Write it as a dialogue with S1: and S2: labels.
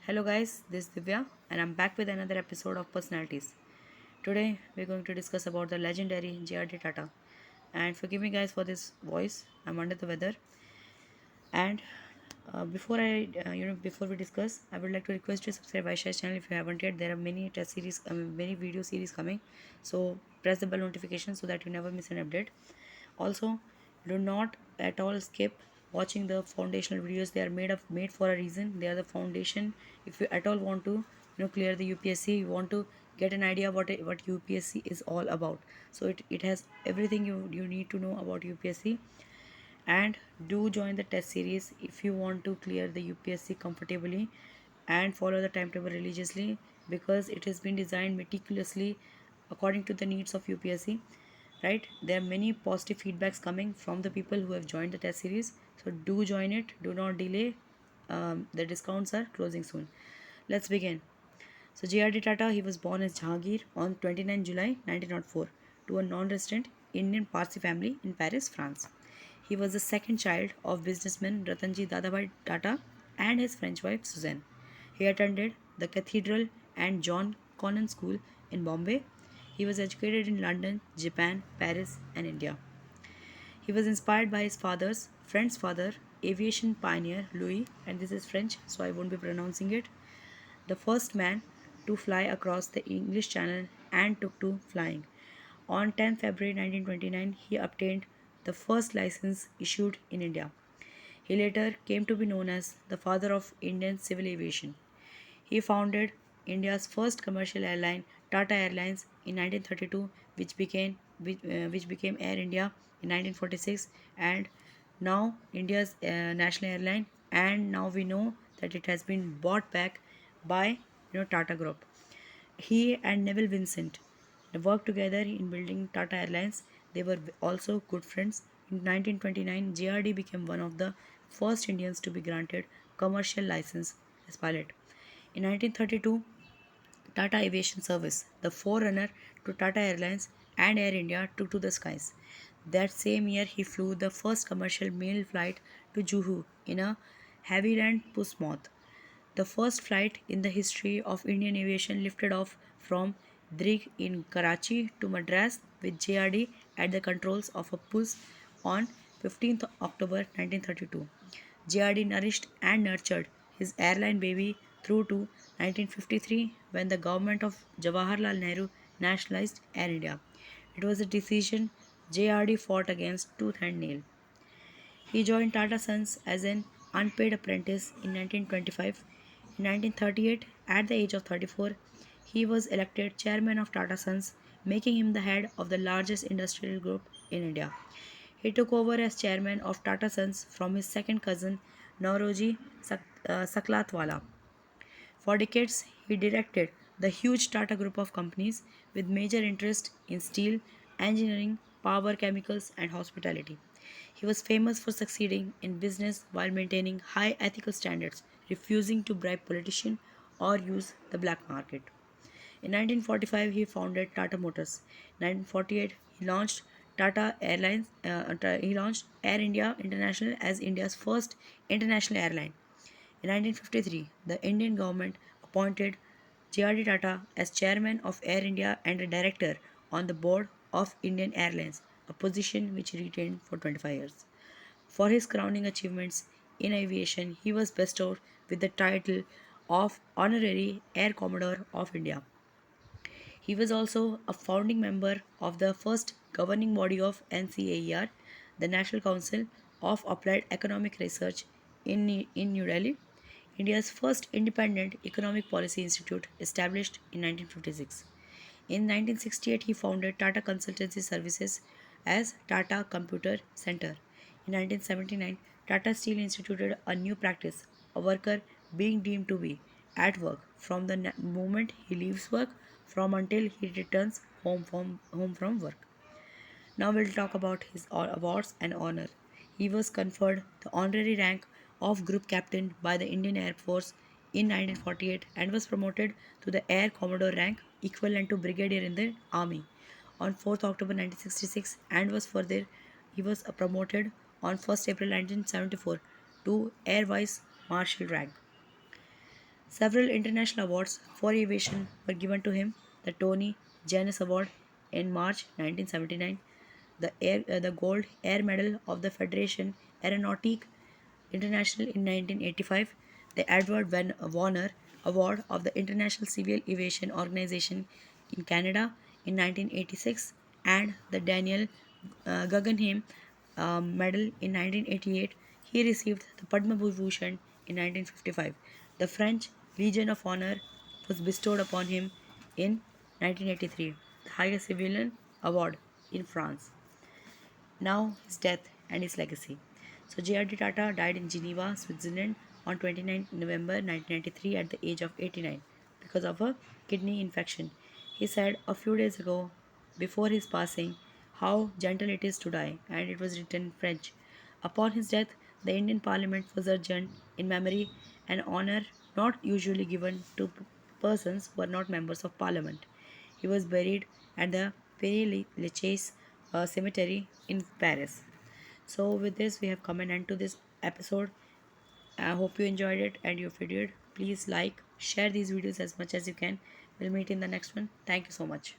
S1: Hello guys, this is Divya and I'm back with another episode of Personalities. Today we're going to discuss about the legendary Jrd Tata. And forgive me guys for this voice, I'm under the weather. And before we discuss, I would like to request you to subscribe Vysh Ias channel if you haven't yet. There are many test series, many video series coming. So press the bell notification so that you never miss an update. Also, do not at all skip watching the foundational videos. They are made for a reason. They are the foundation. If you at all want to clear the UPSC, you want to get an idea what UPSC is all about. So it has everything you need to know about UPSC. And do join the test series if you want to clear the UPSC comfortably and follow the timetable religiously, because it has been designed meticulously according to the needs of UPSC. Right, there are many positive feedbacks coming from the people who have joined the test series, so do join it, do not delay. The discounts are closing soon. Let's begin. So Jrd Tata, he was born as Jahangir on 29 July 1904 to a non-resident Indian Parsi family in Paris, France. He was the second child of businessman Ratanji Dadabhai Tata and his French wife Suzanne. He attended the Cathedral and John Connon School in Bombay. He was educated in London, Japan, Paris, and India. He was inspired by his friend's father, aviation pioneer Louis, and this is French, so I won't be pronouncing it, the first man to fly across the English Channel and took to flying. On 10 February 1929, he obtained the first license issued in India. He later came to be known as the father of Indian civil aviation. He founded India's first commercial airline, Tata Airlines, in 1932, which became Air India in 1946, and now India's national airline. And now we know that it has been bought back by Tata Group. He and Neville Vincent worked together in building Tata Airlines. They were also good friends. In 1929, JRD became one of the first Indians to be granted commercial license as pilot. In 1932, Tata Aviation Service, the forerunner to Tata Airlines and Air India, took to the skies. That same year, he flew the first commercial mail flight to Juhu in a Havilland Portsmouth. The first flight in the history of Indian aviation lifted off from Drig in Karachi to Madras with JRD at the controls of a Puss on 15th October 1932. JRD nourished and nurtured his airline baby through to 1953, when the government of Jawaharlal Nehru nationalized Air India. It was a decision JRD fought against tooth and nail. He joined Tata Sons as an unpaid apprentice in 1925. In 1938, at the age of 34, he was elected chairman of Tata Sons, making him the head of the largest industrial group in India. He took over as chairman of Tata Sons from his second cousin, Nauroji Saklatwala. For decades, he directed the huge Tata group of companies with major interest in steel, engineering, power chemicals, and hospitality. He was famous for succeeding in business while maintaining high ethical standards, refusing to bribe politicians or use the black market. In 1945, he founded Tata Motors. In 1948, he launched he launched Air India International as India's first international airline. In 1953, the Indian government appointed Jrd Tata as chairman of Air India and a director on the board of Indian Airlines, a position which he retained for 25 years. For his crowning achievements in aviation, he was bestowed with the title of Honorary Air Commodore of India. He was also a founding member of the first governing body of NCERT, the National Council of Applied Economic Research in New Delhi, India's first independent economic policy institute established in 1956. In 1968, he founded Tata Consultancy Services as Tata Computer Center. In 1979, Tata Steel instituted a new practice, a worker being deemed to be at work from the moment he leaves work from until he returns home from work. Now we'll talk about his awards and honor. He was conferred the honorary rank of Group Captain by the Indian Air Force in 1948 and was promoted to the Air Commodore rank equivalent to Brigadier in the Army on 4th October 1966, and he was promoted on 1st April 1974 to Air Vice Marshal rank. Several international awards for aviation were given to him: the Tony Jannus Award in March 1979, the Gold Air Medal of the Federation Aeronautique International in 1985, the Edward Van Warner Award of the International Civil Aviation Organization in Canada in 1986, and the Daniel Guggenheim Medal in 1988. He received the Padma Bhushan in 1955. The French Legion of Honor was bestowed upon him in 1983, the highest civilian award in France. Now, his death and his legacy. So, Jrd Tata died in Geneva, Switzerland on 29 November 1993 at the age of 89 because of a kidney infection. He said a few days ago, before his passing, how gentle it is to die, and it was written in French. Upon his death, the Indian Parliament was adjourned in memory, an honor not usually given to persons who are not members of Parliament. He was buried at the Père Lachaise cemetery in Paris. So, with this, we have come an end to this episode. I hope you enjoyed it, and if you did, please like, share these videos as much as you can. We'll meet in the next one. Thank you so much.